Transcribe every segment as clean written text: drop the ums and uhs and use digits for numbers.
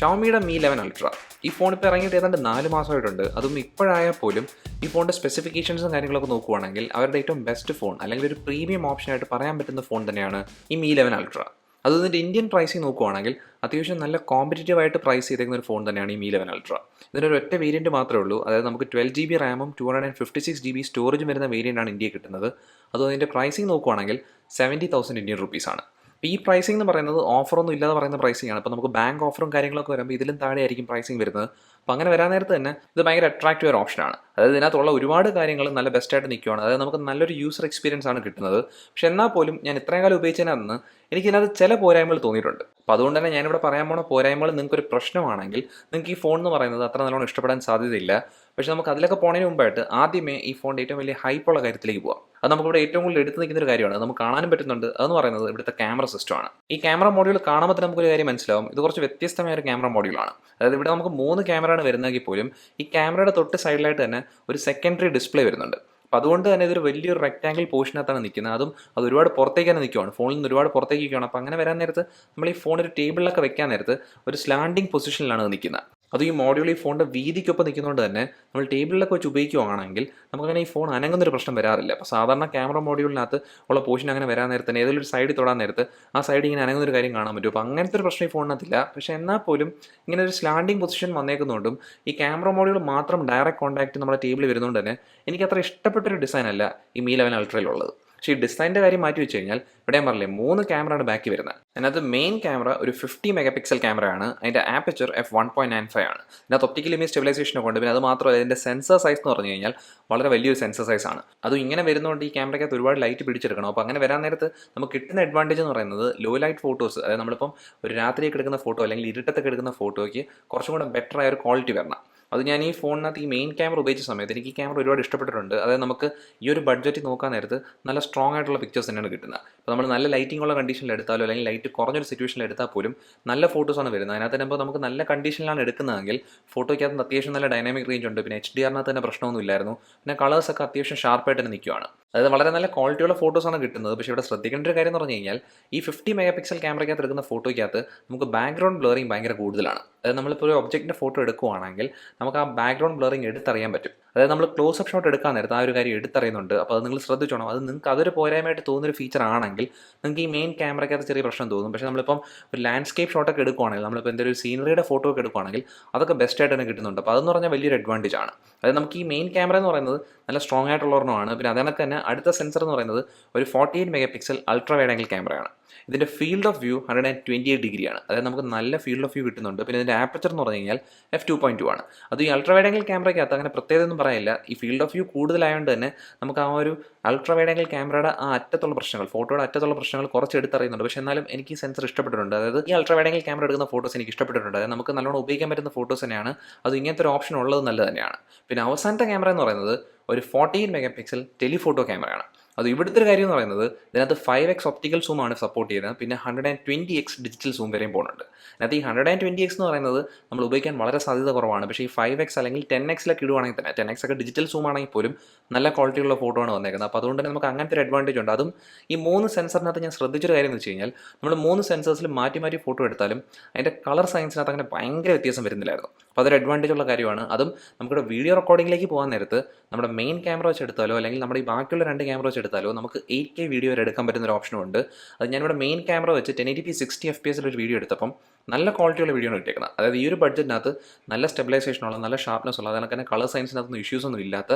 ഷവോമിയുടെ Mi 11 ultra ഈ phone ഇപ്പോൾ ഇറങ്ങിയിട്ട് ഏതാണ്ട് 4 മാസമായിട്ടുണ്ട്. അതും ഇപ്പോഴായാൽ പോലും ഈ ഫോണിൻ്റെ സ്പെസിഫിക്കേഷൻസും കാര്യങ്ങളൊക്കെ നോക്കുവാണെങ്കിൽ അവരുടെ ഏറ്റവും ബെസ്റ്റ് ഫോൺ അല്ലെങ്കിൽ ഒരു പ്രീമിയം ഓപ്ഷനായിട്ട് പറയാൻ പറ്റുന്ന ഫോൺ തന്നെയാണ് ഈ Mi 11 അൾട്ര. അത് ഇതിൻ്റെ ഇന്ത്യൻ പ്രൈസിങ് നോക്കുവാണെങ്കിൽ അത്യാവശ്യം നല്ല കോമ്പറ്റീറ്റീവായിട്ട് പ്രൈസ് ചെയ്തേക്കുന്ന ഒരു ഫോൺ തന്നെയാണ് ഈ Mi 11 അൾട്ര. ഇതിനൊരു ഒറ്റ വേരിയൻറ്റ് മാത്രമേ ഉള്ളൂ. അതായത് നമുക്ക് 12GB റാമും 256GB സ്റ്റോറേജും വരുന്ന വേരിയൻ്റാണ് ഇന്ത്യയിൽ കിട്ടുന്നത്. അതും അതിൻ്റെ പ്രൈസിങ് നോക്കുവാണെങ്കിൽ 70,000 ഇന്ത്യൻ റുപ്പീസാണ്. അപ്പോൾ ഈ പ്രൈസിംഗ് എന്ന് പറയുന്നത് ഓഫറൊന്നും ഇല്ലാതെ പറയുന്ന പ്രൈസിംഗ് ആണ്. അപ്പോൾ നമുക്ക് ബാങ്ക് ഓഫറും കാര്യങ്ങളൊക്കെ വരുമ്പോൾ ഇതിലും താഴെയായിരിക്കും പ്രൈസിംഗ് വരുന്നത്. അപ്പോൾ അങ്ങനെ വരാൻ നേരത്ത് തന്നെ ഇത് ഭയങ്കര അട്രാക്റ്റീവ് ഒരു ഓപ്ഷനാണ്. അതായത് ഇതിനകത്തുള്ള ഒരുപാട് കാര്യങ്ങൾ നല്ല ബെസ്റ്റായിട്ട് നിൽക്കുകയാണ്. അതായത് നമുക്ക് നല്ലൊരു യൂസർ എക്സ്പീരിയൻസ് ആണ് കിട്ടുന്നത്. പക്ഷെ എന്നാൽ പോലും ഞാൻ ഇത്രയും കാലം ഉപയോഗിച്ചതിനകത്ത് എനിക്കിതിനകത്ത് ചില പോരായ്മകൾ തോന്നിയിട്ടുണ്ട്. അപ്പോൾ അതുകൊണ്ട് തന്നെ ഞാനിവിടെ പറയാൻ പോണ പോരായ്മകൾ നിങ്ങൾക്കൊരു പ്രശ്നമാണെങ്കിൽ നിങ്ങൾക്ക് ഈ ഫോൺ എന്ന് പറയുന്നത് അത്ര നല്ലോണം ഇഷ്ടപ്പെടാൻ സാധ്യതയില്ല. പക്ഷെ നമുക്ക് അതിലൊക്കെ പോണതിന് മുമ്പായിട്ട് ആദ്യമേ ഈ ഫോണിൻ്റെ ഏറ്റവും വലിയ ഹൈപ്പുള്ള കാര്യത്തിലേക്ക് പോകാം. അത് നമുക്കിവിടെ ഏറ്റവും കൂടുതൽ എടുത്ത് നിൽക്കുന്ന ഒരു കാര്യമാണ്. നമുക്ക് കാണാനും പറ്റുന്നുണ്ട്. അതെന്ന് പറയുന്നത് ഇവിടുത്തെ ക്യാമറ സിസ്റ്റമാണ്. ഈ ക്യാമറ മോഡ്യൂൾ കാണുമ്പോൾ തന്നെ നമുക്കൊരു കാര്യം മനസ്സിലാവും, ഇത് കുറച്ച് വ്യത്യസ്തമായ ഒരു ക്യാമറ മോഡ്യൂളാണ്. അതായത് ഇവിടെ നമുക്ക് 3 ക്യാമറയാണ് വരുന്നതെങ്കിൽ പോലും ഈ ക്യാമറയുടെ തൊട്ട് സൈഡിലായിട്ട് തന്നെ ഒരു സെക്കൻഡറി ഡിസ്പ്ലേ വരുന്നുണ്ട്. അപ്പോൾ അതുകൊണ്ട് തന്നെ ഇതൊരു വലിയൊരു റെക്റ്റാങ്കിൾ പോർഷനകത്താണ് നിൽക്കുന്നത്. അതും അത് ഒരുപാട് പുറത്തേക്ക് തന്നെ നിൽക്കുകയാണ്, ഫോണിൽ നിന്ന് ഒരുപാട് പുറത്തേക്ക് നിൽക്കുകയാണ്. അപ്പോൾ അങ്ങനെ വരാൻ നേരത്ത് നമ്മൾ ഈ ഫോൺ ഒരു ടേബിളിലൊക്കെ വെക്കാൻ നേരത്ത് ഒരു സ്ലാൻഡിങ് പൊസിഷനിലാണ് നിൽക്കുന്നത്. അത് ഈ മോഡ്യൂൾ ഈ ഫോണിൻ്റെ വീതിക്കൊപ്പം നിൽക്കുന്നതുകൊണ്ട് തന്നെ നമ്മൾ ടേബിളിലൊക്കെ വെച്ച് ഉപയോഗിക്കുകയാണെങ്കിൽ നമുക്കങ്ങനെ ഈ ഫോൺ അനങ്ങുന്നൊരു പ്രശ്നം വരാറില്ല. അപ്പോൾ സാധാരണ ക്യാമറ മോഡ്യൂളിനകത്ത് ഉള്ള പോർഷൻ അങ്ങനെ വരാൻ നേരത്ത് തന്നെ ഏതെങ്കിലും ഒരു സൈഡിൽ തൊടാൻ നേരത്ത് ആ സൈഡ് ഇങ്ങനെ അനങ്ങുന്നൊരു കാര്യം കാണാൻ പറ്റും. അപ്പോൾ അങ്ങനത്തെ ഒരു പ്രശ്നം ഈ ഫോണിനകത്തില്ല. പക്ഷേ എന്നാൽ പോലും ഇങ്ങനെ ഒരു സ്ലാൻഡിങ് പൊസിഷൻ വന്നേക്കുന്നതുകൊണ്ടും ഈ ക്യാമറ മോഡ്യൂൾ മാത്രം ഡയറക്റ്റ് കോൺടാക്റ്റ് നമ്മുടെ ടേബിളിൽ വരുന്നതുകൊണ്ട് തന്നെ എനിക്ക് അത്ര ഇഷ്ടപ്പെട്ടൊരു ഡിസൈൻ അല്ല ഈ Mi 11 അൾട്രയിലുള്ളത്. പക്ഷേ ഈ ഡിസൈൻ്റെ കാര്യം മാറ്റി വെച്ച് കഴിഞ്ഞാൽ ഇവിടെ ഞാൻ പറഞ്ഞില്ലേ 3 ക്യാമറയാണ് ബാക്കി വരുന്നത്. അതിനകത്ത് മെയിൻ ക്യാമറ ഒരു 50 മെഗാ പിക്സൽ ക്യാമറയാണ്. അതിൻ്റെ ആപ്പച്ചർ f1.95 ആണ്. ഇതിനകത്ത് ഒപ്റ്റിക്കൽ ഇമേജ് സ്റ്റെബിലൈസേഷനൊക്കെ ഉണ്ട്. പിന്നെ അത് മാത്രമല്ല ഇതിൻ്റെ സെൻസർ സൈസ് എന്ന് പറഞ്ഞു കഴിഞ്ഞാൽ വളരെ വലിയൊരു സെൻസർ സൈസ് ആണ്. അതും ഇങ്ങനെ വരുന്നതുകൊണ്ട് ഈ ക്യാമറയ്ക്കകത്ത് ഒരുപാട് ലൈറ്റ് പിടിച്ചെടുക്കണം. അപ്പോൾ അങ്ങനെ വരാൻ നേരത്ത് നമുക്ക് കിട്ടുന്ന അഡ്വാൻറ്റേജ് എന്ന് പറയുന്നത് ലോ ലൈറ്റ് ഫോട്ടോസ്, അതായത് നമ്മളിപ്പം ഒരു രാത്രിയൊക്കെ എടുക്കുന്ന ഫോട്ടോ അല്ലെങ്കിൽ ഇരുട്ടത്തൊക്കെ എടുക്കുന്ന ഫോട്ടോയ്ക്ക് കുറച്ചും കൂടെ ബെറ്റർ ആയ ഒരു ക്വാളിറ്റി വരണം. അത് ഞാൻ ഈ ഫോണിനകത്ത് ഈ മെയിൻ ക്യാമറ ഉപയോഗിച്ച സമയത്ത് എനിക്ക് ഈ ക്യാമറ ഒരുപാട് ഇഷ്ടപ്പെട്ടിട്ടുണ്ട്. അതായത് നമുക്ക് ഈ ഒരു ബഡ്ജറ്റിൽ നോക്കാൻ നേരത്ത് നല്ല സ്ട്രോങ് ആയിട്ടുള്ള പിക്ചേഴ്സ് തന്നെയാണ് കിട്ടുന്നത്. അപ്പോൾ നമ്മൾ നല്ല ലൈറ്റിംഗ് ഉള്ള കണ്ടീഷനിൽ എടുത്താലോ അല്ലെങ്കിൽ ലൈറ്റ് കുറഞ്ഞൊരു സിറ്റുവേഷനിൽ എടുത്താൽ പോലും നല്ല ഫോട്ടോസാണ് വരുന്നത്. അതിനകത്ത് തന്നെ ഇപ്പോൾ നമുക്ക് നല്ല കണ്ടീഷനിലാണ് എടുക്കുന്നതെങ്കിൽ ഫോട്ടോയ്ക്കകത്ത് അത്യാവശ്യം നല്ല ഡൈനാമിക് റേഞ്ച് ഉണ്ട്. പിന്നെ HDR തന്നെ പ്രശ്നമൊന്നും ഇല്ലായിരുന്നു. പിന്നെ കളേഴ്സൊക്കെ അത്യാവശ്യം ഷാർപ്പായിട്ട് തന്നെ നിൽക്കുകയാണ്. അതായത് വളരെ നല്ല ക്വാളിറ്റിയുള്ള ഫോട്ടോസാണ് കിട്ടുന്നത്. പക്ഷേ ഇവിടെ ശ്രദ്ധിക്കേണ്ട ഒരു കാര്യം എന്ന് പറഞ്ഞു കഴിഞ്ഞാൽ ഈ 50 മെഗാ പിക്സൽ ക്യാമറയ്ക്കകത്ത് എടുക്കുന്ന ഫോട്ടോയ്ക്കകത്ത് നമുക്ക് ബാക്ക്ഗ്രൗണ്ട് ബ്ലറിങ് ഭയങ്കര കൂടുതലാണ്. അതായത് നമ്മളിപ്പോൾ ഒരു ഒബ്ജക്റ്റിൻ്റെ ഫോട്ടോ എടുക്കുകയാണെങ്കിൽ നമുക്ക് ആ ബാക്ക്ഗ്രൗണ്ട് ബ്ലറിങ് എടുത്തറിയാൻ പറ്റും. അതായത് നമ്മൾ ക്ലോസ് അപ്പ് ഷോട്ട് എടുക്കാൻ നേരത്ത് ആ ഒരു കാര്യം എടുത്തറിയുന്നുണ്ട്. അപ്പോൾ അത് നിങ്ങൾ ശ്രദ്ധിച്ചോണം. അത് നിങ്ങൾക്ക് അതൊരു പോരായ്മയായിട്ട് തോന്നുന്നൊരു ഫീച്ചർ ആണെങ്കിൽ നിങ്ങൾക്ക് ഈ മെയിൻ ക്യാമറയ്ക്കകത്ത് ചെറിയ പ്രശ്നം തോന്നും. പക്ഷേ നമ്മളിപ്പം ഒരു ലാൻഡ്സ്കേപ്പ് ഷോട്ടൊക്കെ എടുക്കുകയാണെങ്കിൽ നമ്മളിപ്പോൾ എന്തെങ്കിലും ഒരു സീനറിയുടെ ഫോട്ടോ ഒക്കെ എടുക്കുകയാണെങ്കിൽ അതൊക്കെ ബെസ്റ്റായിട്ട് തന്നെ കിട്ടുന്നുണ്ട്. അപ്പോൾ അതെന്ന് പറഞ്ഞാൽ വലിയൊരു അഡ്വാൻറ്റേജ് ആണ്. അതായത് നമുക്ക് ഈ മെയിൻ ക്യാമറ എന്ന് പറയുന്നത് നല്ല സ്ട്രോങ് ആയിട്ടുള്ള ഒരെണ്ണമാണ്. പിന്നെ അതിനൊക്കെ തന്നെ അടുത്ത സെൻസർ എന്ന് പറയുന്നത് ഒരു 48 mega pixel ultra wide angle ക്യാമറയാണ്. ഇതിൻ്റെ ഫീൽഡ് ഓഫ് വ്യൂ 128 ഡിഗ്രിയാണ്. അതായത് നമുക്ക് നല്ല ഫീൽഡ് ഓഫ് വ്യൂ കിട്ടുന്നുണ്ട്. പിന്നെ ഇതിൻ്റെ ആപ്പച്ചർ എന്ന് പറഞ്ഞു കഴിഞ്ഞാൽ f2.2 ആണ്. അത് ഈ അൾട്രാ വൈഡ് ആംഗിൾ ക്യാമറയ്ക്കകത്ത് അങ്ങനെ പ്രത്യേകത ഒന്നും പറയില്ല. ഈ ഫീൽഡ് ഓഫ് വ്യൂ കൂടുതലായതുകൊണ്ട് തന്നെ നമുക്ക് ആ ഒരു അൾട്രാ വൈഡ് ആംഗിൾ ക്യാമറയുടെ ആ അറ്റത്തുള്ള പ്രശ്നങ്ങൾ, ഫോട്ടോയുടെ അറ്റത്തുള്ള പ്രശ്നങ്ങൾ കുറച്ച് എടുത്തറിയുന്നുണ്ട്. പക്ഷേ എന്നാലും എനിക്ക് ഈ സെൻസർ ഇഷ്ടപ്പെട്ടിട്ടുണ്ട്. അതായത് ഈ അൾട്രാ വൈഡ് ആംഗിൾ ക്യാമറ എടുക്കുന്ന ഫോട്ടോസ് എനിക്ക് ഇഷ്ടപ്പെട്ടിട്ടുണ്ട്. അതായത് നമുക്ക് നല്ലോണം ഉപയോഗിക്കാൻ പറ്റുന്ന ഫോട്ടോസ് തന്നെയാണ്. അത് ഇങ്ങനത്തെ ഒരു ഓപ്ഷൻ ഉള്ളത് നല്ലത് തന്നെയാണ്. പിന്നെ അവസാനത്തെ ക്യാമറ എന്ന് പറയുന്നത് ഒരു 48 മെഗാ പിക്സൽ ടെലിഫോട്ടോ ക്യാമറയാണ്. അത് ഇവിടുത്തെ ഒരു കാര്യം എന്ന് പറയുന്നത് ഇതിനകത്ത് 5x ഒപ്റ്റിക്കൽ സൂമാണ് സപ്പോർട്ട് ചെയ്യുന്നത്. പിന്നെ 120x ഡിജിറ്റൽ സൂം വരെയും പോകുന്നുണ്ട്. അതിനകത്ത് ഈ 120x എന്ന് പറയുന്നത് നമ്മൾ ഉപയോഗിക്കാൻ വളരെ സാധ്യത കുറവാണ്. പക്ഷേ ഈ 5x അല്ലെങ്കിൽ 10x ഇടുവാണെങ്കിൽ തന്നെ 10x ഒക്കെ ഡിജിറ്റൽ സൂം ആണെങ്കിൽ പോലും നല്ല ക്വാളിറ്റിയുള്ള ഫോട്ടോ ആണ് വന്നേക്കുന്നത്. അപ്പോൾ അതുകൊണ്ട് തന്നെ നമുക്ക് അങ്ങനത്തെ ഒരു അഡ്വാൻറ്റേജ് ഉണ്ട്. അതും ഈ 3 സെൻസറിനകത്ത് ഞാൻ ശ്രദ്ധിച്ചൊരു കാര്യം എന്ന് വെച്ച് കഴിഞ്ഞാൽ നമ്മൾ 3 സെൻസേഴ്സിൽ മാറ്റി മാറ്റി ഫോട്ടോ എടുത്താലും അതിൻ്റെ കളർ സയൻസിനകത്ത് അങ്ങനെ ഭയങ്കര വ്യത്യാസം വരുന്നില്ലായിരുന്നു. അപ്പോൾ അതൊരു അഡ്വാൻറ്റേജ് ഉള്ള കാര്യമാണ്. അതും നമുക്കിവിടെ വീഡിയോ റെക്കോർഡിങ്ങിലേക്ക് പോകാൻ നേരത്ത് നമ്മുടെ മെയിൻ ക്യാമറ വെച്ച് എടുത്താലോ അല്ലെങ്കിൽ നമ്മുടെ ഈ ബാക്കിയുള്ള 2 ക്യാമറ വെച്ച് എടുത്താലോ നമുക്ക് 8K വീഡിയോ വരെ എടുക്കാൻ പറ്റുന്ന ഒരു ഓപ്ഷനും ഉണ്ട്. അത് ഞാനിവിടെ മെയിൻ ക്യാമറ വെച്ച് 1080p 60 FPS ഒരു വീഡിയോ എടുത്തപ്പം നല്ല ക്വാളിറ്റിയുള്ള വീഡിയോ ആണ് കിട്ടിയേക്കുന്നത്. അതായത് ഈ ഒരു ബഡ്ജറ്റിനകത്ത് നല്ല സ്റ്റെബിലൈസേഷനുള്ള, നല്ല ഷാർപ്നെസ് ഉള്ള, അതിനൊക്കെ തന്നെ കളർ സയൻസിനകത്തൊന്നും ഇഷ്യൂസ് ഒന്നും ഇല്ലാത്ത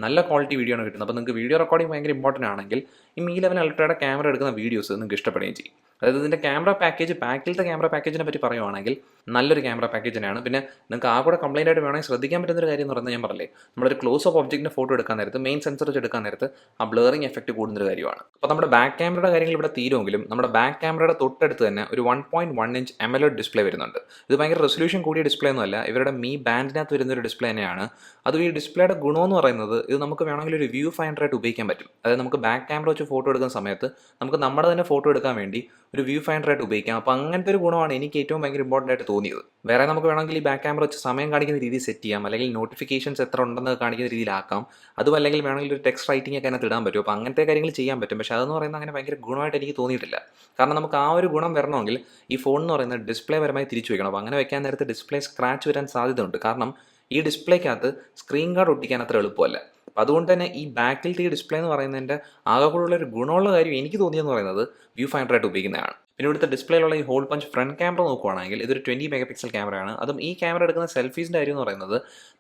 നല്ല ക്വാളിറ്റി വീഡിയോ ആണ് കിട്ടുന്നത്. അപ്പോൾ നിങ്ങൾക്ക് വീഡിയോ റെക്കോർഡിംഗ് ഭയങ്കര ഇമ്പോർട്ടൻ്റ് ആണെങ്കിൽ ഈ Mi 11 അൾട്രയുടെ ക്യാമറ എടുക്കുന്ന വീഡിയോസ് നിങ്ങൾക്ക് ഇഷ്ടപ്പെടുകയും ചെയ്യും. അതായത് ഇതിൻ്റെ ക്യാമറ പാക്കേജ്, ബാക്കിലത്തെ ക്യാമറ പാക്കേജിനെ പറ്റി പറയുവാണെങ്കിൽ നല്ലൊരു ക്യാമറ പാക്കേജ് തന്നെയാണ്. പിന്നെ നിങ്ങൾക്ക് ആ കൂടെ കംപ്ലൈൻ്റ് ആയിട്ട് വേണമെങ്കിൽ ശ്രദ്ധിക്കാൻ പറ്റുന്നൊരു കാര്യം എന്ന് പറഞ്ഞാൽ ഞാൻ പറഞ്ഞില്ലേ, നമ്മളൊരു ക്ലോസ് ഓഫ് ഒബ്ജക്റ്റിൻ്റെ ഫോട്ടോ എടുക്കാൻ നേരത്ത് മെയിൻ സെൻസർ വെച്ച് എടുക്കാൻ നേരത്ത് ആ ബ്ലറിങ് എഫക്റ്റ് കൂടുന്നൊരു കാര്യമാണ്. അപ്പോൾ നമ്മുടെ ബാക്ക് ക്യാമറയുടെ കാര്യങ്ങൾ ഇവിടെ തീരുമെങ്കിലും നമ്മുടെ ബാക്ക് ക്യാമറയുടെ തൊട്ടടുത്ത് തന്നെ ഒരു 1.1 ഇഞ്ച് AMOLED ഡിസ്പ്ലേ വരുന്നുണ്ട്. ഇത് ഭയങ്കര റെസൊല്യൂഷൻ കൂടിയ ഡിസ്പ്ലേ ഒന്നുമല്ല, ഇവരുടെ Mi ബാൻഡിനകത്ത് വരുന്നൊരു ഡിസ്പ്ലേ തന്നെയാണ്. അതും ഈ ഡിസ്പ്ലേയുടെ ഗുണമെന്ന് പറയുന്നത് ഇത് നമുക്ക് വേണമെങ്കിൽ ഒരു വ്യൂ ഫൈൻഡറായിട്ട് ഉപയോഗിക്കാൻ പറ്റും. അതായത് നമുക്ക് ബാക്ക് ക്യാമറ വെച്ച് ഫോട്ടോ എടുക്കുന്ന സമയത്ത് നമുക്ക് നമ്മുടെ തന്നെ ഫോട്ടോ എടുക്കാൻ വേണ്ടി ഒരു വ്യൂ ഫൈൻഡറായിട്ട് ഉപയോഗിക്കാം. അപ്പോൾ അങ്ങനത്തെ ഒരു ഗുണമാണ് എനിക്ക് ഏറ്റവും ഭയങ്കര ഇമ്പോർട്ടൻ്റ് ആയിട്ട് തോന്നിയത്. വേറെ നമുക്ക് വേണമെങ്കിൽ ഈ ബാക്ക് ക്യാമറ വെച്ച് സമയം കാണിക്കുന്ന രീതിയിൽ സെറ്റ് ചെയ്യാം, അല്ലെങ്കിൽ നോട്ടിഫിക്കേഷൻസ് എത്ര ഉണ്ടെന്ന് കാണിക്കുന്ന രീതിയിലാക്കാം. അതും അല്ലെങ്കിൽ വേണമെങ്കിൽ ഒരു ടെക്സ്റ്റ് റൈറ്റിംഗ് ഒക്കെ അതിനകത്ത് ഇടാൻ പറ്റും. അപ്പോൾ അങ്ങനത്തെ കാര്യങ്ങൾ ചെയ്യാൻ പറ്റും. പക്ഷേ അതെന്ന് പറയുന്നത് അങ്ങനെ ഭയങ്കര ഗുണമായിട്ട് എനിക്ക് തോന്നിയിട്ടില്ല. കാരണം നമുക്ക് ആ ഒരു ഗുണം വരണമെങ്കിൽ ഈ ഫോൺ എന്ന് പറയുന്നത് ഡിസ്പ്ലേ പരമായി തിരിച്ചു വയ്ക്കണം. അപ്പോൾ അങ്ങനെ വെക്കാൻ നേരത്തെ ഡിസ്പ്ലേ സ്ക്രാച്ച് വരാൻ സാധ്യതയുണ്ട്. കാരണം ഈ ഡിസ്പ്ലേക്കകത്ത് സ്ക്രീൻ ഗാർഡ് ഒട്ടിക്കാൻ അത്ര എളുപ്പമല്ല. അപ്പോൾ അതുകൊണ്ട് തന്നെ ഈ ബാക്കിലത്തെ ഈ ഡിസ്പ്ലേ എന്ന് പറയുന്നതിൻ്റെ ആകെക്കൂടുള്ള ഒരു ഗുണമുള്ള കാര്യം എനിക്ക് തോന്നിയെന്ന് പറയുന്നത് വ്യൂ ഫൈൻഡറായിട്ട് ഉപയോഗിക്കുന്നതാണ്. പിന്നെ ഇവിടുത്തെ ഡിസ്പ്ലേയിലുള്ള ഈ ഹോൾ പഞ്ച് ഫ്രണ്ട് ക്യാമറ നോക്കുവാണെങ്കിൽ ഇതൊരു 20 മെഗാ പിക്സൽ ക്യാമറയാണ്. അതും ഈ ക്യാമറ എടുക്കുന്ന സെൽഫീസിൻ്റെ കാര്യം എന്ന് പറയുന്നത്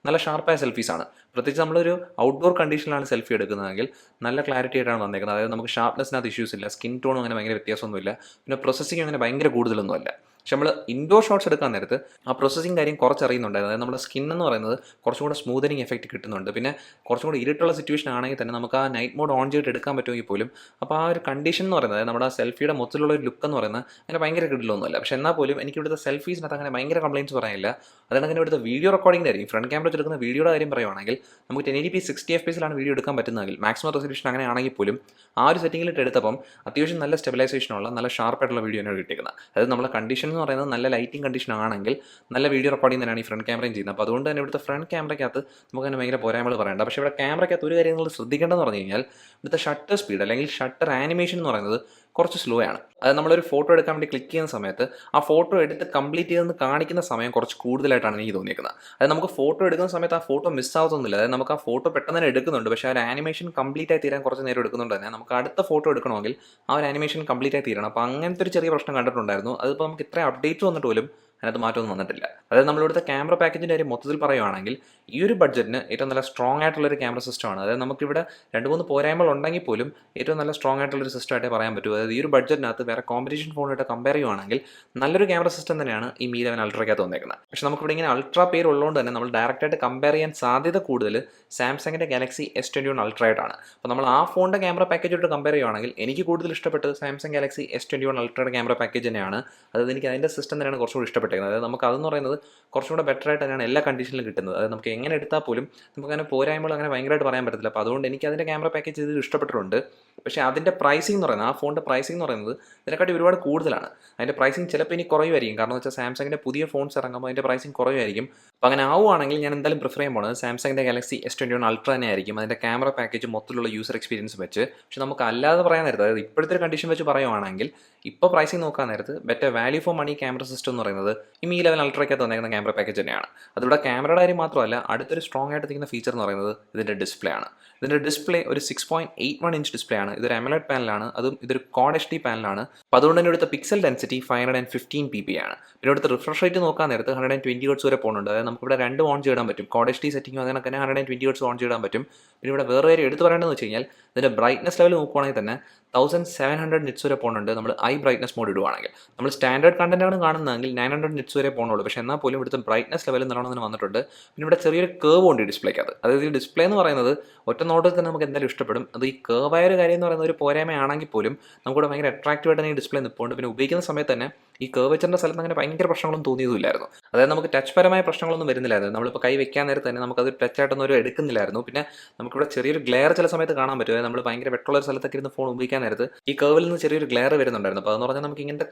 നല്ല ഷാർപ്പായ സെൽഫീസാണ്. പ്രത്യേകിച്ച് നമ്മളൊരു ഔട്ട്ഡോർ കണ്ടീഷനിലാണ് സെൽഫി എടുക്കുന്നതെങ്കിൽ നല്ല ക്ലാരിറ്റി ആയിട്ടാണ് വന്നേക്കുന്നത്. അതായത് നമുക്ക് ഷാർപ്നെസ്സിനകത്ത് ഇഷ്യൂസ് ഇല്ല, സ്കിൻ ടോണും അങ്ങനെ ഭയങ്കര വ്യത്യാസമൊന്നുമില്ല, പിന്നെ പ്രോസസ്സിംഗ് അങ്ങനെ ഭയങ്കര കൂടുതലൊന്നുമല്ല. പക്ഷെ നമ്മൾ ഇൻഡോർ ഷോട്ട്സ് എടുക്കാൻ നേരത്ത് ആ പ്രോസസ്സിംഗ് കാര്യം കുറച്ച് അറിയുന്നുണ്ടായിരുന്നു. അതായത് നമ്മുടെ സ്കിൻ എന്ന് പറയുന്നത് കുറച്ചും കൂടെ സ്മൂതനിങ് എഫക്റ്റ് കിട്ടുന്നുണ്ട്. പിന്നെ കുറച്ചും കൂടി ഇരുട്ടുള്ള സിറ്റുവേഷൻ ആണെങ്കിൽ തന്നെ നമുക്ക് ആ നൈറ്റ് മോഡ് ഓൺ ചെയ്തിട്ട് എടുക്കാൻ പറ്റുമെങ്കിൽ പോലും അപ്പോൾ ആ ഒരു കണ്ടീഷൻ എന്ന് പറയുന്നത് നമ്മുടെ ആ സെൽഫിയുടെ മൊത്തത്തിലുള്ള ഒരു ലുക്ക് എന്ന് പറയുന്നത് അങ്ങനെ ഭയങ്കര കിട്ടില്ലൊന്നുമല്ല. പക്ഷെ എന്നാൽ പോലും എനിക്ക് ഇവിടുത്തെ സെൽഫീസിനകത്ത് അങ്ങനെ ഭയങ്കര കംപ്ലയിൻറ്റ്സ് പറയാനില്ല. അതുകൊണ്ട് ഇവിടുത്തെ വീഡിയോ റെക്കോർഡിംഗ് ആയിരിക്കും ഫ്രണ്ട് ക്യാമറ വെച്ച് എടുക്കുന്ന വീഡിയോയുടെ കാര്യം പറയുവാണെങ്കിൽ നമുക്ക് 1080p 60 fps വീഡിയോ എടുക്കാൻ പറ്റുന്നതെങ്കിൽ മാക്സിമം റെസൊല്യൂഷൻ അങ്ങനെ ആണെങ്കിൽ പോലും ആ ഒരു സെറ്റിംഗിലിട്ട് എടുത്തപ്പം അത്യാവശ്യം നല്ല സ്റ്റെബിലൈസേഷനുള്ള നല്ല ഷാർപ്പായിട്ടുള്ള വീഡിയോ ആണ് കിട്ടിയിരിക്കുന്നത്. അതായത് നമ്മുടെ കണ്ടീഷൻ എന്ന് പറയുന്നത് നല്ല ലൈറ്റിംഗ് കണ്ടീഷൻ ആണെങ്കിൽ നല്ല വീഡിയോ റെക്കോർഡിംഗ് തന്നെയാണ് ഈ ഫ്രണ്ട് ക്യാമറയും ചെയ്യുന്നത്. അപ്പോൾ അതുകൊണ്ട് തന്നെ ഇവിടുത്തെ ഫ്രണ്ട് ക്യാമറയ്ക്കകത്ത് നമുക്ക് തന്നെ ഭയങ്കര പോരായ്മകൾ പറയേണ്ട. പക്ഷേ ഇവിടെ ക്യാമറയ്ക്കകത്ത് ഒരു കാര്യം നിങ്ങൾ ശ്രദ്ധിക്കേണ്ടതെന്ന് പറഞ്ഞു കഴിഞ്ഞാൽ ഇവിടുത്തെ ഷട്ടർ സ്പീഡ് അല്ലെങ്കിൽ ഷട്ടർ ആനിമേഷൻ എന്ന് പറയുന്നത് കുറച്ച് സ്ലോ ആണ്. അത് നമ്മളൊരു ഫോട്ടോ എടുക്കാൻ വേണ്ടി ക്ലിക്ക് ചെയ്യുന്ന സമയത്ത് ആ ഫോട്ടോ എടുത്ത് കംപ്ലീറ്റ് ചെയ്തെന്ന് കാണിക്കുന്ന സമയം കുറച്ച് കൂടുതലായിട്ടാണ് എനിക്ക് തോന്നിയിരിക്കുന്നത്. അതായത് നമുക്ക് ഫോട്ടോ എടുക്കുന്ന സമയത്ത് ആ ഫോട്ടോ മിസ്സാവത്തൊന്നുമില്ല. അതായത് നമുക്ക് ആ ഫോട്ടോ പെട്ടെന്ന് തന്നെ എടുക്കുന്നുണ്ട്, പക്ഷേ ആ ഒരു ആനിമേഷൻ കംപ്ലീറ്റ് ആയി തീരാൻ കുറച്ച് നേരം എടുക്കുന്നുണ്ട് തന്നെ. നമുക്ക് അടുത്ത ഫോട്ടോ എടുക്കണമെങ്കിൽ ആ ഒരു ആനിമേഷൻ കംപ്ലീറ്റ് ആയി തീരണം. അപ്പോൾ അങ്ങനത്തെ ഒരു ചെറിയ പ്രശ്നം കണ്ടിട്ടുണ്ടായിരുന്നു. അതിപ്പോൾ നമുക്ക് ഇത്ര അപ്ഡേറ്റ്സ് വന്നിട്ട് പോലും അതിനകത്ത് മാറ്റമൊന്നും വന്നിട്ടില്ല. അതായത് നമ്മളിവിടുത്തെ ക്യാമറ പാക്കേജിൻ്റെ കാര്യം മൊത്തത്തിൽ പറയുവാണെങ്കിൽ ഈ ഒരു ബഡ്ജറ്റിന് ഏറ്റവും നല്ല സ്ട്രോങ് ആയിട്ടുള്ളൊരു ക്യാമറ സിസ്റ്റമാണ്. അതായത് നമുക്കിവിടെ 2-3 പോരായ്മകൾ ഉണ്ടെങ്കിൽ പോലും ഏറ്റവും നല്ല സ്ട്രോങ് ആയിട്ടുള്ളൊരു സിസ്റ്റം ആയിട്ടേ പറയാൻ പറ്റൂ. അതായത് ഈ ഒരു ബഡ്ജറ്റിനകത്ത് വേറെ കോമ്പറ്റീഷൻ ഫോണായിട്ട് കമ്പയർ ചെയ്യുവാണെങ്കിൽ നല്ലൊരു ക്യാമറ സിസ്റ്റം തന്നെയാണ് ഈ Mi 11 അൾട്രയ്ക്കകത്ത് വന്നേക്കുന്നത്. പക്ഷേ നമുക്കിവിടെ ഇങ്ങനെ അൾട്ര പേര് ഉള്ളതുകൊണ്ട് തന്നെ നമ്മൾ ഡയറക്റ്റായിട്ട് കമ്പയർ ചെയ്യാൻ സാധ്യത കൂടുതൽ സാംസങ്ങിൻ്റെ ഗാലക്സി S21 അൾട്ര ആയിട്ടാണ്. അപ്പോൾ നമ്മൾ ആ ഫോണിൻ്റെ ക്യാമറ പാക്കേജായിട്ട് കമ്പയർ ചെയ്യുവാണെങ്കിൽ എനിക്ക് കൂടുതൽ ഇഷ്ടപ്പെട്ടത് സാംസങ് ഗാലക്സി S21 അൾട്രയുടെ ക്യാമറ പാക്കേജ് തന്നെയാണ്. അതായത് എനിക്ക് അതിൻ്റെ സിസ്റ്റം തന്നെയാണ് കുറച്ചുകൂടി ഇഷ്ടപ്പെട്ടത്. അതായത് നമുക്ക് അതെന്ന് പറയുന്നത് കുറച്ചും കൂടെ ബെറ്റർ ആയിട്ട് തന്നെയാണ് എല്ലാ കണ്ടീഷനിലും കിട്ടുന്നത്. അതായത് നമുക്ക് എങ്ങനെ എടുത്താൽ പോലും നമുക്ക് അങ്ങനെ പോരായ്മകൾ അങ്ങനെ ഭയങ്കരമായിട്ട് പറയാൻ പറ്റത്തില്ല. അപ്പോൾ അതുകൊണ്ട് എനിക്ക് അതിൻ്റെ ക്യാമറ പാക്കേജ് ഇത് ഇഷ്ടപ്പെട്ടിട്ടുണ്ട്. പക്ഷേ അതിൻ്റെ പ്രൈസിംഗ് എന്ന് പറയുന്നത് ആ ഫോണിൻ്റെ പ്രൈസിംഗ് എന്ന് പറയുന്നത് ഇതിനെക്കാട്ടി ഒരുപാട് കൂടുതലാണ്. അതിൻ്റെ പ്രൈസിംഗ് ചിലപ്പോൾ ഇനി കുറയുമായിരിക്കും. കാരണം എന്ന് വെച്ചാൽ സാംസങ്ങിൻ്റെ പുതിയ ഫോൺസ് ഇറങ്ങുമ്പോൾ അതിൻ്റെ പ്രൈസിംഗ് കുറയുമായിരിക്കും. അപ്പോൾ അങ്ങനെ ആവുകയാണെങ്കിൽ ഞാൻ എന്തായാലും പ്രിഫർ ചെയ്യാൻ പോകുന്നത് സാംസങ്ങിൻ്റെ ഗാലക്സി S21 അൾട്ര തന്നെ ആയിരിക്കും, അതിൻ്റെ ക്യാമറ പാക്കേജ് മൊത്തത്തിലുള്ള യൂസർ എക്സ്പീരിയൻസ് വെച്ച്. പക്ഷേ നമുക്ക് അല്ലാതെ പറയാൻ നേരത്ത്, അതായത് ഇപ്പോഴത്തെ ഒരു കണ്ടീഷൻ വെച്ച് പറയുവാണെങ്കിൽ ഇപ്പോൾ പ്രൈസിംഗ് നോക്കാൻ നേരത്ത് better value for money camera system എന്ന് പറയുന്നത് ഈ Mi 11 അൾട്രയ്ക്കകത്ത് വന്നേക്കുന്ന ക്യാമറ പാക്കേജ് തന്നെയാണ്. അതിവിടെ ക്യാമറയുടെ കാര്യം മാത്രമല്ല, അടുത്തൊരു സ്ട്രോങ് ആയിട്ട് നിൽക്കുന്ന ഫീച്ചർ എന്ന് പറയുന്നത് ഇതിൻ്റെ ഡിസ്പ്ലേ ആണ്. ഇതിൻ്റെ ഡിസ്പ്ലേ ഒരു 6.81 ഇഞ്ച് ഡിസ്പ്ലേ ആണ്. ഇതൊരു AMOLED പാനലാണ്, അതും ഇതൊരു Quad HD പാനലാണ്. അപ്പോൾ അതുകൊണ്ട് തന്നെ ഇവിടുത്തെ പിക്സൽ ഡെൻസിറ്റി 515 ppi ആണ്. പിന്നെ ഇവിടുത്തെ റിഫ്രഷ് റേറ്റ് നോക്കാൻ നേരത്ത് 120 Hz വരെ പോകുന്നുണ്ട്. അതായത് നമുക്കിവിടെ 2 ഓൺ ചെയ്തിടാൻ പറ്റും. Quad HD സെറ്റിംഗും അതിനൊക്കെ തന്നെ 120 Hz ഓൺ ചെയ്തിടാൻ പറ്റും. പിന്നെ ഇവിടെ വേറെ കാര്യം എടുത്ത് പറയേണ്ടതെന്ന് വെച്ച് കഴിഞ്ഞാൽ ഇതിൻ്റെ ബ്രൈറ്റ്നസ് ലെവൽ നോക്കുവാണെങ്കിൽ തന്നെ 1700 nits വരെ പോകുന്നുണ്ട് നമ്മൾ ഐ ബ്രൈറ്റ്നസ് മോഡ് ഇടുവാണെങ്കിൽ. നമ്മൾ സ്റ്റാൻഡേർഡ് കണ്ടന്റാണ് കാണുന്നതെങ്കിൽ 900 nits വരെ പോകുന്നുള്ളൂ. പക്ഷേ എന്നാൽ പോലും ഇവിടുത്തെ ബ്രൈറ്റ്നസ് ലെവൽ നല്ലോണം തന്നെ വന്നിട്ടുണ്ട്. പിന്നെ ഇവിടെ ചെറിയൊരു കേവ് ഉണ്ട് ഈ ഡിസ്പ്ലേക്കകത്ത്. അതായത് ഈ ഡിസ്പ്ലേ എന്ന് പറയുന്നത് ഒറ്റ നോട്ടത്തിൽ തന്നെ നമുക്ക് എന്തായാലും ഇഷ്ടപ്പെടും. അത് ഈ കേവായ ഒരു കാര്യം എന്ന് പറയുന്നത് ഒരു പോരായ്മയാണെങ്കിൽ പോലും നമുക്കിവിടെ ഭയങ്കര അട്രാക്റ്റീവ് ആയിട്ട് ഈ ഡിസ്പ്ലേ നിൽപ്പുണ്ട്. പിന്നെ ഉപയോഗിക്കുന്ന സമയത്ത് തന്നെ ഈ കേവച്ചറിൻ്റെ സ്ഥലത്ത് അങ്ങനെ ഭയങ്കര പ്രശ്നങ്ങളൊന്നും തോന്നിയതുമില്ലായിരുന്നു. അതായത് നമുക്ക് ടച്ച് പരമായ പ്രശ്നങ്ങളൊന്നും വരുന്നില്ലായിരുന്നു. നമ്മളിപ്പോൾ കൈ വെക്കാൻ നേരത്ത് തന്നെ നമുക്കത് ടച്ച് ആയിട്ടൊന്നും ഒരു എടുക്കുന്നില്ലായിരുന്നു. പിന്നെ നമുക്കിവിടെ ചെറിയൊരു ഗ്ലെയർ ചില സമയത്ത് കാണാൻ പറ്റും. അതായത് നമ്മൾ ഭയങ്കര വെട്ടുള്ള ഒരു സ്ഥലത്തൊക്കെ ഇരുന്ന് ഫോൺ ഉപയോഗിക്കാൻ നേരത്ത് ഈ കേവിൽ നിന്ന് ചെറിയൊരു ഗ്ലെയർ വരുന്നുണ്ടായിരുന്നു. അപ്പോൾ അതെന്ന് പറഞ്ഞാൽ നമുക്ക് ഇങ്ങനത്തെ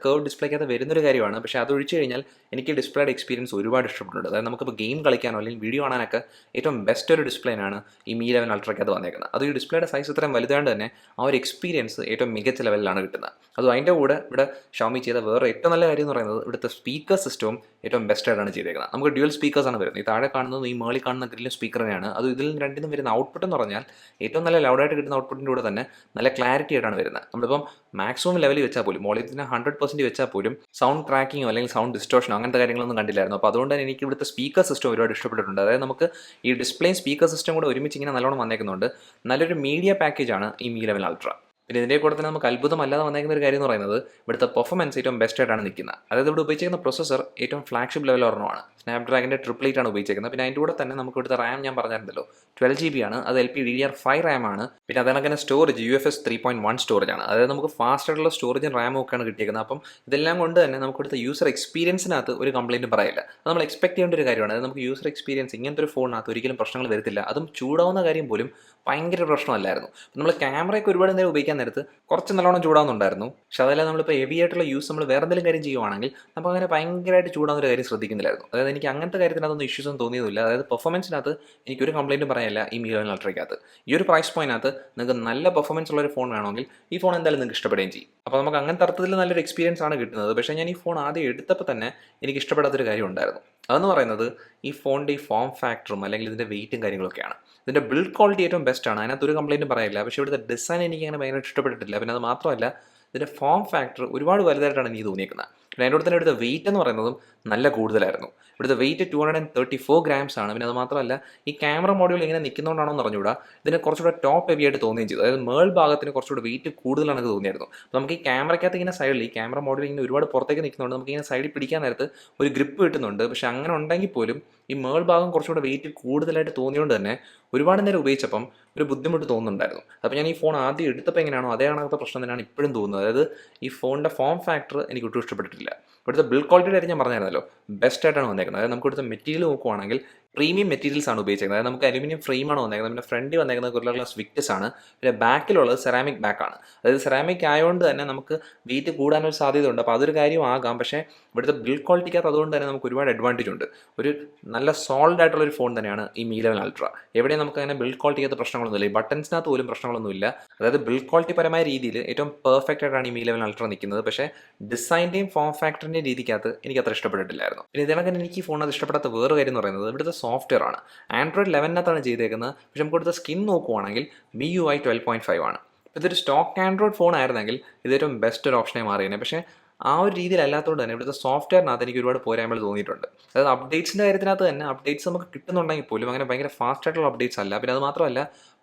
കേവ് ഡിസ്പ്ലേക്കകത്ത് വരുന്നൊരു കാര്യമാണ്. പക്ഷേ അത് ഒഴിച്ച് കഴിഞ്ഞാൽ എനിക്ക് ഡിസ്പ്ലേയുടെ എക്സ്പീരിയൻസ് ഒരുപാട് ഇഷ്ടപ്പെട്ടിട്ടുണ്ട്. അതായത് നമുക്കിപ്പോൾ ഗെയിം കളിക്കാനോ അല്ലെങ്കിൽ വീഡിയോ കാണാനൊക്കെ ഏറ്റവും ബെസ്റ്റ് ഒരു ഡിസ്പ്ലേനാണ് ഈ Mi 11 അൾട്രയ്ക്കകത്ത് വന്നേക്കുന്നത്. അത് ഈ ഡിസ്പ്ലേയുടെ സൈസ് ഇത്രയും വലുതാണ്ട് തന്നെ ആ ഒരു എക്സ്പീരിയൻസ് ഏറ്റവും മികച്ച ലെവലിലാണ് കിട്ടുന്നത്. അതും അതിൻ്റെ കൂടെ ഇവിടെ Xiaomi ചെയ്ത വേറെ ഏറ്റവും നല്ല കാര്യം എന്ന് പറയുന്നത് ഇവിടുത്തെ സ്പീക്കർ സിസ്റ്റവും ഏറ്റവും ബെസ്റ്റ് ആയിട്ടാണ് ചെയ്തേക്കുന്നത്. നമുക്ക് ഡ്യുവൽ സ്പീക്കേഴ്സാണ് വരുന്നത്. ഈ താഴെ കാണുന്നത് ഈ മേളിൽ കാണുന്ന ഗ്രില്ലും സ്പീക്കർ തന്നെയാണ്. അത് ഇതിൽ രണ്ടിനും വരുന്ന ഔട്ട്പുട്ട് എന്ന് പറഞ്ഞാൽ ഏറ്റവും നല്ല ലൗഡായിട്ട് കിട്ടുന്ന ഔട്ട്പുട്ടിൻ്റെ കൂടെ തന്നെ നല്ല ക്ലാരിറ്റി ആയിട്ടാണ് വരുന്നത്. നമ്മളിപ്പം മാക്സിമം ലെവലിൽ വെച്ചാൽ പോലും വോളിയത്തിന് 100% വെച്ചാൽ പോലും സൗണ്ട് ട്രാക്കിങ്ങോ അല്ലെങ്കിൽ സൗണ്ട് ഡിസ്റ്റോഷനോ അങ്ങനത്തെ കാര്യങ്ങളൊന്നും കണ്ടില്ലായിരുന്നു. അപ്പോൾ അതുകൊണ്ട് തന്നെ എനിക്ക് ഇവിടുത്തെ സ്പീക്കർ സിസ്റ്റം ഒരുപാട് ഇഷ്ടപ്പെട്ടിട്ടുണ്ട്. അതായത് നമുക്ക് ഈ ഡിസ്പ്ലേയും സ്പീക്കർ സിസ്റ്റം കൂടെ ഒരുമിച്ച് ഇങ്ങനെ നല്ലോണം വന്നേക്കുന്നുണ്ട്. നല്ലൊരു മീഡിയ പാക്കേജാണ് ഈ Mi 11 അൾട്ര. പിന്നെ ഇതിൻ്റെ കൂടെ തന്നെ നമുക്ക് അത്ഭുതമല്ലാതെ വന്നേക്കുന്ന ഒരു കാര്യം എന്ന് പറയുന്നത് ഇവിടുത്തെ പെർഫോമൻസ് ഏറ്റവും ബെസ്റ്റ് ആയിട്ടാണ് നിൽക്കുന്നത്. അതായത് ഇവിടെ ഉപയോഗിച്ചിരിക്കുന്ന പ്രൊസസ്സർ ഏറ്റവും ഫ്ലാഗ്ഷിപ്പ് ലെവൽ ഒരെണ്ണമാണ്. സ്നാപ്ഡ്രാഗൻ്റെ 888 ആണ് ഉപയോഗിച്ചിരിക്കുന്നത്. പിന്നെ അതിൻ്റെ കൂടെ തന്നെ നമുക്ക് ഇവിടുത്തെ റാം ഞാൻ പറഞ്ഞിരുന്നല്ലോ 12 GB ആണ്. അത് LPDDR5 റാം ആണ്. പിന്നെ അതിനൊക്കെ സ്റ്റോറേജ് UFS 3.1 സ്റ്റോറേജ് ആണ്. അതായത് നമുക്ക് ഫാസ്റ്റ് ആയിട്ടുള്ള സ്റ്റോറേജും റാമും ഒക്കെയാണ് കിട്ടിയിരിക്കുന്നത്. അപ്പം ഇതെല്ലാം കൊണ്ട് തന്നെ നമുക്ക് ഇവിടുത്തെ യൂസർ എക്സ്പീരിയൻസിനകത്ത് ഒരു കംപ്ലയിൻറ്റും പറയില്ല. അത് നമ്മൾ എക്സ്പെക്ട് ചെയ്യേണ്ട ഒരു കാര്യമാണ്. അതായത് നമുക്ക് യൂസർ എക്സ്പീരിയൻസ് ഇങ്ങനത്തെ ഒരു ഫോണിനകത്ത് ഒരിക്കലും പ്രശ്നങ്ങൾ വരത്തില്ല. അതും ചൂടാവുന്ന കാര്യം പോലും ഭയങ്കര പ്രശ്നമല്ലായിരുന്നു. നമ്മൾ ക്യാമറയൊക്കെ ഒരുപാട് നേരം ഉപയോഗിക്കാൻ പിടിക്കാൻ നേരത്ത് കുറച്ച് നല്ലോണം ചൂടാവുന്നുണ്ടായിരുന്നു. പക്ഷെ അതെല്ലാം നമ്മളിപ്പോൾ ഹെവി ആയിട്ടുള്ള യൂസ് നമ്മൾ വേറെ എന്തെങ്കിലും കാര്യം ചെയ്യുവാണെങ്കിൽ നമുക്ക് അങ്ങനെ ഭയങ്കരമായിട്ട് ചൂടാവുന്ന ഒരു കാര്യം ശ്രദ്ധിക്കുന്നില്ലായിരുന്നു. അതായത് എനിക്ക് അങ്ങനത്തെ കാര്യത്തിനകത്തൊന്നും ഇഷ്യൂസ് ഒന്നും തോന്നിയതില്ല. അതായത് പെർഫോമൻസിനകത്ത് എനിക്കൊരു കംപ്ലയിൻറ്റും പറയാനില്ല ഈ Mi 11 അൾട്രയ്ക്കകത്ത്. ഈ ഒരു പ്രൈസ് പോയിന്റിനകത്ത് നിങ്ങൾക്ക് നല്ല പെർഫോമൻസ് ഉള്ള ഒരു ഫോൺ വേണമെങ്കിൽ ഈ ഫോൺ എന്തായാലും നിങ്ങൾക്ക് ഇഷ്ടപ്പെടുകയും ചെയ്യും. അപ്പോൾ നമുക്ക് അങ്ങനത്തെ അർത്ഥത്തിൽ നല്ലൊരു എക്സ്പീരിയൻസ് ആണ് കിട്ടുന്നത്. പക്ഷേ ഞാൻ ഈ ഫോൺ ആദ്യം എടുത്തപ്പോൾ തന്നെ എനിക്ക് ഇഷ്ടപ്പെടാത്തൊരു കാര്യം ഉണ്ടായിരുന്നു. അതെന്ന് പറയുന്നത് ഈ ഫോണിൻ്റെ ഈ ഫോം ഫാക്ടറും അല്ലെങ്കിൽ ഇതിൻ്റെ വെയിറ്റും കാര്യങ്ങളൊക്കെയാണ്. ഇതിൻ്റെ ബിൽഡ് ക്വാളിറ്റി ഏറ്റവും ബെസ്റ്റാണ്, അതിനകത്ത് ഒരു കംപ്ലയിൻറ്റും പറയില്ല. പക്ഷേ ഇവിടുത്തെ ഡിസൈൻ എനിക്ക് അങ്ങനെ ഭയങ്കര ഇഷ്ടപ്പെട്ടിട്ടില്ല. പിന്നെ അത് മാത്രമല്ല ഇതിൻ്റെ ഫോം ഫാക്ടർ ഒരുപാട് വലുതായിട്ടാണ് എനിക്ക് തോന്നിയേക്കുന്നത്. പിന്നെ അതിൻ്റെ കൂടെ തന്നെ ഇവിടുത്തെ വെയിറ്റ് എന്ന് പറയുന്നതും നല്ല കൂടുതലായിരുന്നു. ഇവിടുത്തെ വെയിറ്റ് 234 ഗ്രാംസ് ആണ്. പിന്നെ അത് മാത്രമല്ല ഈ ക്യാമറ മോഡ്യൂൾ ഇങ്ങനെ നിൽക്കുന്നതുകൊണ്ടാണോ എന്ന് അറിഞ്ഞുകൂടാ, ഇതിന് കുറച്ചുകൂടെ ടോപ്പ് ഹെവി ആയിട്ട് തോന്നുകയും ചെയ്തു. അതായത് മേൾ ഭാഗത്തിന് കുറച്ചുകൂടെ വെയിറ്റ് കൂടുതലാണെന്ന് തോന്നിയായിരുന്നു. അപ്പോൾ നമുക്ക് ഈ ക്യാമറയ്ക്കകത്ത് ഇങ്ങനെ സൈഡിൽ ഈ ക്യാമറ മോഡ്യൂൾ ഇങ്ങനെ ഒരുപാട് പുറത്തേക്ക് നിൽക്കുന്നുണ്ട്, നമുക്ക് ഇങ്ങനെ സൈഡിൽ പിടിക്കാൻ നേരത്ത് ഒരു ഗ്രിപ്പ് കിട്ടുന്നുണ്ട്. പക്ഷേ അങ്ങനെ ഉണ്ടെങ്കിൽ പോലും ഈ മേൾ ഭാഗം കുറച്ചുകൂടെ വെയിറ്റ് കൂടുതലായിട്ട് തോന്നിയതുകൊണ്ട് തന്നെ ഒരുപാട് നേരം ഉപയോഗിച്ചപ്പം ഒരു ബുദ്ധിമുട്ട് തോന്നുന്നുണ്ടായിരുന്നു. അപ്പോൾ ഞാൻ ഈ ഫോൺ ആദ്യം എടുത്തപ്പോൾ എങ്ങനെയാണോ അതേ കണക്കത്തെ പ്രശ്നം തന്നെയാണ് ഇപ്പോഴും തോന്നുന്നത്. അതായത് ഈ ഫോണിൻ്റെ ഫോം ഫാക്ടർ എനിക്ക് ഒട്ടും ഇഷ്ടപ്പെട്ടിട്ടില്ല. ഇവിടുത്തെ ബിൽഡ് ക്വാളിറ്റിയുടെ കാര്യം ഞാൻ പറഞ്ഞായിരുന്നല്ലോ, ബെസ്റ്റ് ആയിട്ടാണ് വന്നേക്കുന്നത്. അതായത് നമുക്ക് ഇവിടുത്തെ മെറ്റീരിയൽ നോക്കുവാണെങ്കിൽ പ്രീമിയം മെറ്റീരിയൽസ് ആണ് ഉപയോഗിച്ചേക്കുന്നത്. അതായത് നമുക്ക് അലുമിനിയം ഫ്രെയിമാണ് വന്നേക്കുന്നത്. പിന്നെ ഫ്രണ്ടിൽ വന്നേക്കുന്നത് ഗൊറില്ല ഗ്ലാസ് വിക്ടസ് ആണ്. പിന്നെ ബാക്കിലുള്ളത് സെറാമിക് ബാക്കാണ്. അതായത് സെറാമിക് ആയതുകൊണ്ട് തന്നെ നമുക്ക് വെയിറ്റ് കൂടാനൊരു സാധ്യതയുണ്ട്. അപ്പോൾ അതൊരു കാര്യമാകാം. പക്ഷേ ഇവിടുത്തെ ബിൽഡ് ക്വാളിറ്റിക്കകത്ത് അതുകൊണ്ട് തന്നെ നമുക്ക് ഒരുപാട് അഡ്വാൻറ്റേജ് ഉണ്ട്. ഒരു നല്ല സോളിഡ് ആയിട്ടുള്ള ഒരു ഫോൺ തന്നെയാണ് ഈ Mi 11 അൾട്ര. എവിടെയും നമുക്ക് അങ്ങനെ ബിൽഡ് ക്വാളിറ്റിക്കകത്ത് പ്രശ്നങ്ങളൊന്നുമില്ല. ഈ ബട്ടൺസിനകത്ത് പോലും പ്രശ്നങ്ങളൊന്നുമില്ല. അതായത് ബിൽഡ് ക്വാളിറ്റി പരമായ രീതിയിൽ ഏറ്റവും പെർഫെക്റ്റ് ആയിട്ടാണ് ഈ Mi 11 അൾട്ര നിൽക്കുന്നത്. പക്ഷേ ഡിസൈൻ്റെയും ഫോം ഫാക്ടറിൻ്റെയും രീതിക്കകത്ത് എനിക്ക് അത്ര ഇഷ്ടപ്പെട്ടിട്ടില്ലായിരുന്നു. പിന്നെ ഇതിനകത്ത് എനിക്ക് ഈ ഫോണിനകത്ത് ഇഷ്ടപ്പെടാത്ത വേറെ കാര്യം എന്ന് പറയുന്നത് ഇവിടുത്തെ സോഫ്റ്റ്വെയർ ആണ്. ആൻഡ്രോയിഡ് 11 ചെയ്തേക്കുന്നത്. പക്ഷെ നമുക്ക് ഇവിടുത്തെ സ്കിൻ നോക്കുവാണെങ്കിൽ MIUI 12.5 ആണ്. ഇതൊരു സ്റ്റോക്ക് ആൻഡ്രോയിഡ് ഫോൺ ആയിരുന്നെങ്കിൽ ഇത് ഏറ്റവും ബെസ്റ്റ് ഒരു ഓപ്ഷനായി മാറിയേനെ. പക്ഷേ ആ ഒരു രീതിയിലല്ലാത്തതുകൊണ്ട് തന്നെ ഇവിടുത്തെ സോഫ്റ്റ്വെയറിനകത്ത് എനിക്ക് ഒരുപാട് പോരായ്മകൾ തോന്നിയിട്ടുണ്ട്. അതായത് അപ്ഡേറ്റ്സിൻ്റെ കാര്യത്തിനകത്ത് തന്നെ അപ്ഡേറ്റ്സ് നമുക്ക് കിട്ടുന്നുണ്ടെങ്കിൽ പോലും അങ്ങനെ ഭയങ്കര ഫാസ്റ്റ് ആയിട്ടുള്ള അപ്ഡേറ്റ്സ് അല്ല. പിന്നെ അത് മാത്രമല്ല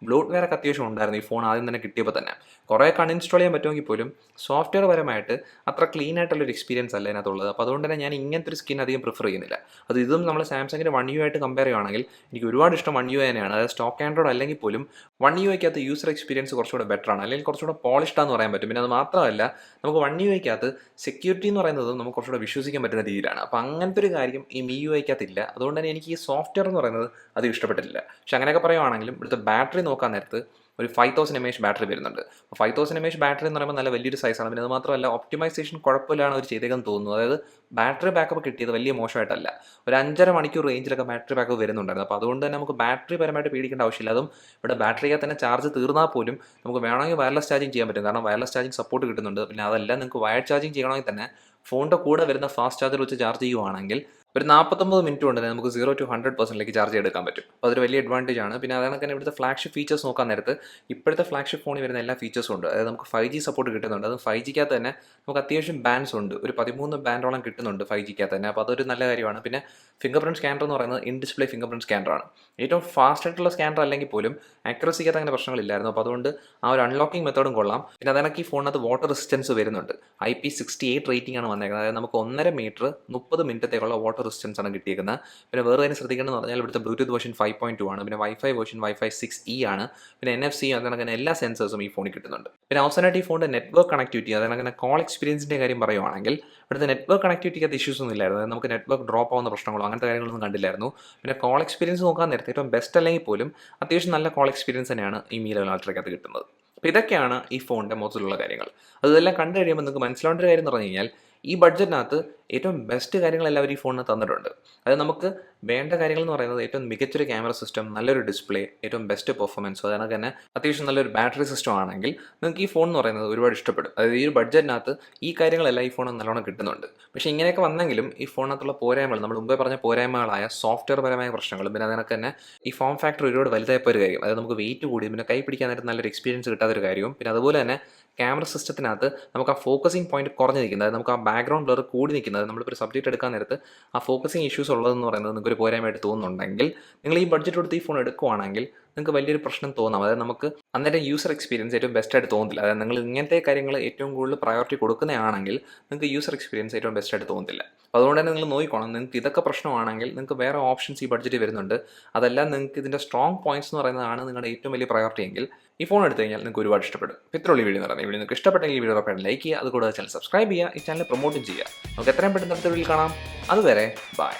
ബ്ലോട്ട്വെയർ ഒക്കെ അത്യാവശ്യം ഉണ്ടായിരുന്നു ഈ ഫോൺ ആദ്യം തന്നെ കിട്ടിയപ്പോൾ തന്നെ. കുറേ അൺഇൻസ്റ്റാൾ ചെയ്യാൻ പറ്റുമെങ്കിൽ പോലും സോഫ്റ്റ്വെയർ പരമായിട്ട് അത്ര ക്ലീൻ ആയിട്ടുള്ളൊരു എക്സ്പീരിയൻസ് അല്ല ഇതിനകത്തുള്ളത്. അപ്പോൾ അതുകൊണ്ട് തന്നെ ഞാൻ ഇങ്ങനത്തെ ഒരു സ്കിൻ അധികം പ്രിഫർ ചെയ്യുന്നില്ല. അത് ഇതും നമ്മൾ സാംസങ്ങിൻ്റെ 1UI ആയിട്ട് കമ്പയർ ചെയ്യുകയാണെങ്കിൽ എനിക്ക് ഒരുപാട് ഇഷ്ടം 1UI തന്നെയാണ്. അതായത് സ്റ്റോക്ക് ആൻഡ്രോയിഡ് അല്ലെങ്കിൽ പോലും 1UIക്കകത്ത് യൂസർ എക്സ്പീരിയൻസ് കുറച്ചുകൂടെ ബെറ്റർ ആണ്, അല്ലെങ്കിൽ കുറച്ചുകൂടെ പോളിഷ്ഡാന്ന് പറയാൻ പറ്റും. പിന്നെ അത് മാത്രമല്ല നമുക്ക് 1UIക്കകത്ത് സെക്യൂരിറ്റി എന്ന് പറയുന്നത് നമുക്ക് കുറച്ചുകൂടെ വിശ്വസിക്കാൻ പറ്റുന്ന രീതിയിലാണ്. അപ്പോൾ അങ്ങനത്തെ ഒരു കാര്യം ഈ MIUIക്കകത്ത് ഇല്ല. അതുകൊണ്ട് തന്നെ എനിക്ക് ഈ സോഫ്റ്റ്വെയർ എന്ന് പറയുന്നത് അത് ഇഷ്ടപ്പെട്ടിട്ടില്ല. പക്ഷെ അങ്ങനെയൊക്കെ പറയുവാണെങ്കിലും ഇവിടുത്തെ ബാറ്ററി നോക്കാൻ നേരത്ത് ഒരു 5000 mAh ബാറ്ററി വരുന്നുണ്ട്. അപ്പോൾ 5000 mAh ബാറ്ററി എന്ന് പറയുമ്പോൾ നല്ല വലിയൊരു സൈസാണ്. പിന്നെ അത് മാത്രമല്ല ഒപ്റ്റിമൈസേഷൻ കുഴപ്പമില്ലാണ് അവർ ചെയ്തേക്കെന്ന് തോന്നുന്നു. അതായത് ബാറ്ററി ബാക്കപ്പ് കിട്ടിയത് വലിയ മോശമായിട്ടല്ല. ഒരു 5.5 മണിക്കൂർ റേഞ്ചിലൊക്കെ ബാറ്ററി ബാക്കപ്പ് വരുന്നുണ്ടായിരുന്നു. അപ്പോൾ അതുകൊണ്ട് തന്നെ നമുക്ക് ബാറ്ററി പരമായിട്ട് പേടിക്കേണ്ട ആവശ്യമില്ല. അതും ഇവിടെ ബാറ്ററിക്കകത്ത് തന്നെ ചാർജ് തീർന്നാൽ പോലും നമുക്ക് വേണമെങ്കിൽ വയർലെസ് ചാർജിങ് ചെയ്യാൻ പറ്റും. കാരണം വയർലെസ് ചാർജിങ് സപ്പോർട്ട് കിട്ടുന്നുണ്ട്. പിന്നെ അതല്ല നിങ്ങൾക്ക് വയർ ചാർജിങ് ചെയ്യണമെങ്കിൽ തന്നെ ഫോണിൻ്റെ കൂടെ വരുന്ന ഫാസ്റ്റ് ചാർജർ വെച്ച് ചാർജ് ചെയ്യുവാണെങ്കിൽ ഒരു 49 മിനിറ്റ് കൊണ്ട് തന്നെ നമുക്ക് 0 to 100% ചാർജ് എടുക്കാൻ പറ്റും. അപ്പോൾ അതൊരു വലിയ അഡ്വാൻറ്റേജ് ആണ്. പിന്നെ അതാണ് തന്നെ ഇവിടുത്തെ ഫ്ലാഗ്ഷിപ്പ് ഫീച്ചേഴ്സ് നോക്കാൻ നേരത്ത് ഇപ്പോഴത്തെ ഫ്ലാഗ്ഷിപ്പ് ഫോണിൽ വരുന്ന എല്ലാ ഫീച്ചേഴ്സും ഉണ്ട്. അതായത് നമുക്ക് 5G സപ്പോർട്ട് കിട്ടുന്നുണ്ട്. അതും 5Gക്കകത്ത് തന്നെ നമുക്ക് അത്യാവശ്യം ബാൻഡ്സ് ഉണ്ട്. ഒരു 13 ബാൻഡോളം കിട്ടുന്നുണ്ട് 5Gക്കകത്ത് തന്നെ. അപ്പോൾ അതൊരു നല്ല കാര്യമാണ്. പിന്നെ ഫിംഗർ പ്രിൻറ്റ് സ്കാനർ എന്ന് പറയുന്നത് ഇൻ ഡിസ്പ്ലേ ഫിംഗർ പ്രിൻറ്റ് സ്കാനറാണ്. ഏറ്റവും ഫാസ്റ്റ് ആയിട്ടുള്ള സ്കാനർ അല്ലെങ്കിൽ പോലും ആക്യുറസിക്കകത്ത് അങ്ങനെ പ്രശ്നങ്ങളില്ലായിരുന്നു. അപ്പോൾ അതുകൊണ്ട് ആ ഒരു അൺലോക്കിംഗ് മെത്തേഡും കൊള്ളാം. പിന്നെ അതാണ് ഈ ഫോണിനകത്ത് വാട്ടർ റെസിസ്റ്റൻസ് വരുന്നുണ്ട്. IP68 റേറ്റിംഗ് ആണ് വന്നേക്കുന്നത്. അതായത് നമുക്ക് 1.5 മീറ്റർ 30 മിനിറ്റത്തേക്കുള്ള വാട്ടർ റെസിസ്റ്റൻസ് ആണ് കിട്ടിയേക്കുന്നത്. പിന്നെ വേറെ കാര്യം ശ്രദ്ധിക്കേണ്ടതെന്ന് പറഞ്ഞാൽ ഇവിടുത്തെ ബ്ലൂടൂത്ത് വേർഷൻ 5.2 ആണ്. പിന്നെ വൈഫൈ വേർഷൻ വൈഫൈ 6E ആണ്. പിന്നെ NFC അങ്ങനെ എല്ലാ സെൻസേഴ്സും ഈ ഫോണിൽ കിട്ടുന്നുണ്ട്. പിന്നെ അവസാനമായിട്ട് ഈ ഫോണിൻ്റെ നെറ്റ്വർക്ക് കണക്ടിവിറ്റി, അതങ്ങനെ കോൾ എക്സ്പീരിയൻസിൻ്റെ കാര്യം പറയുവാണെങ്കിൽ ഇവിടുത്തെ നെറ്റ്വർക്ക് കണക്ടിവിറ്റിക്കകത്ത് ഇഷ്യൂസ് ഒന്നും ഇല്ലായിരുന്നു. അതായത് നമുക്ക് നെറ്റ്വർക്ക് ഡ്രോപ്പ് ആവുന്ന പ്രശ്നങ്ങളോ അങ്ങനത്തെ കാര്യങ്ങളൊന്നും കണ്ടില്ലായിരുന്നു. പിന്നെ കോൾ എക്സ്പീരിയൻസ് നോക്കാൻ നേരത്തെ ഏറ്റവും ബെസ്റ്റ് അല്ലെങ്കിൽ പോലും അത്യാവശ്യം നല്ല കോൾ എക്സ്പീരിയൻസ് തന്നെയാണ് ഈ Mi 11 അൾട്രയ്ക്കകത്ത് കിട്ടുന്നത്. അപ്പോൾ ഇതൊക്കെയാണ് ഈ ഫോണിൻ്റെ മൊത്തത്തിലുള്ള കാര്യങ്ങൾ. അതെല്ലാം കണ്ടു കഴിയുമ്പോൾ നിങ്ങൾക്ക് മനസ്സിലാവേണ്ട ഒരു കാര്യം എന്ന് പറഞ്ഞു കഴിഞ്ഞാൽ ഈ ബഡ്ജറ്റിനകത്ത് ഏറ്റവും ബെസ്റ്റ് കാര്യങ്ങൾ എല്ലാവരും ഈ ഫോണിന് തന്നിട്ടുണ്ട്. അത് നമുക്ക് വേണ്ട കാര്യങ്ങൾ എന്ന് പറയുന്നത് ഏറ്റവും മികച്ചൊരു ക്യാമറ സിസ്റ്റം, നല്ലൊരു ഡിസ്പ്ലേ, ഏറ്റവും ബെസ്റ്റ് പെർഫോമൻസ്, അതാണ് തന്നെ അത്യാവശ്യം നല്ലൊരു ബാറ്ററി സിസ്റ്റം ആണെങ്കിൽ നിങ്ങൾക്ക് ഈ ഫോൺ എന്ന് പറയുന്നത് ഒരുപാട് ഇഷ്ടപ്പെടും. അതായത് ഈ ഒരു ബഡ്ജറ്റിനകത്ത് ഈ കാര്യങ്ങളെല്ലാം ഈ ഫോൺ നല്ലോണം കിട്ടുന്നുണ്ട്. പക്ഷേ ഇങ്ങനെയൊക്കെ വന്നെങ്കിലും ഈ ഫോണിനകത്തുള്ള പോരായ്മകൾ, നമ്മൾ മുമ്പേ പറഞ്ഞ പോരായ്മകളായ സോഫ്റ്റ്വെയർ പരമായ പ്രശ്നങ്ങളും പിന്നെ അതിനൊക്കെ തന്നെ ഈ ഫോം ഫാക്ടർ ഒരുപാട് വലുതായപ്പോൾ ഒരു കാര്യം, അതായത് നമുക്ക് വെയിറ്റ് കൂടി പിന്നെ കൈ പിടിക്കാനായിട്ട് നല്ലൊരു എക്സ്പീരിയൻസ് കിട്ടാത്തൊരു കാര്യവും, പിന്നെ അതുപോലെ തന്നെ ക്യാമറ സിസ്റ്റത്തിനകത്ത് നമുക്ക് ആ ഫോക്കസിങ് പോയിന്റ് കുറഞ്ഞ് നിൽക്കുന്നത്, അതായത് നമുക്ക് ആ ബാക്ക്ഗ്രൗണ്ട് ബ്ലർ കൂടി നിൽക്കുന്നത്, നമ്മളിപ്പോൾ ഒരു സബ്ജക്റ്റ് എടുക്കാൻ നേരത്ത് ആ ഫോക്കസിങ് ഇഷ്യൂസ് ഉള്ളതെന്ന് പറയുന്നത് നിങ്ങൾക്ക് ഒരു പോരായ്മയായിട്ട് തോന്നുന്നുണ്ടെങ്കിൽ നിങ്ങൾ ഈ ബഡ്ജറ്റ് കൊടുത്ത് ഈ ഫോൺ എടുക്കുവാണെങ്കിൽ നിങ്ങൾക്ക് വലിയൊരു പ്രശ്നം തോന്നാം. അതായത് നമുക്ക് അന്നേരം യൂസർ എക്സ്പീരിയൻസ് ഏറ്റവും ബെസ്റ്റായിട്ട് തോന്നില്ല. അതായത് നിങ്ങൾ ഇങ്ങനത്തെ കാര്യങ്ങൾ ഏറ്റവും കൂടുതൽ പ്രയോറിറ്റി കൊടുക്കുന്നതാണെങ്കിൽ നിങ്ങൾക്ക് യൂസർ എക്സ്പീരിയൻസ് ഏറ്റവും ബെസ്റ്റായിട്ട് തോന്നില്ല. അപ്പോൾ അതുകൊണ്ട് തന്നെ നിങ്ങൾ നോക്കിക്കോണം, നിങ്ങൾക്ക് ഇതൊക്കെ പ്രശ്നമാണെങ്കിൽ നിങ്ങൾക്ക് വേറെ ഓപ്ഷൻസ് ഈ ബഡ്ജറ്റ് വരുന്നുണ്ട്. അതെല്ലാം നിങ്ങൾക്ക് ഇതിൻ്റെ സ്ട്രോങ് പോയിന്റ്സ് എന്ന് പറയുന്നതാണ് നിങ്ങളുടെ ഏറ്റവും വലിയ പ്രയോറിറ്റി എങ്കിൽ ഈ ഫോൺ എടുത്തു കഴിഞ്ഞാൽ നിങ്ങൾക്ക് ഒരുപാട് ഇഷ്ടപ്പെടും. ഇത്രയുള്ള വീഡിയോ എന്ന് പറയുന്നത് വീഡിയോ നിങ്ങൾക്ക് ഇഷ്ടപ്പെട്ടെങ്കിൽ ഈ വീഡിയോ ഉറപ്പായിട്ടും ലൈക്ക് ചെയ്യുക, അതുകൂടാതെ ചാനൽ സബ്സ്ക്രൈബ് ചെയ്യുക, ഈ ചാനൽ പ്രൊമോട്ടും ചെയ്യുക. നമുക്ക് എത്രയും പെട്ടെന്ന് അടുത്ത വീഡിയോയിൽ കാണാം. അതുവരെ ബൈ.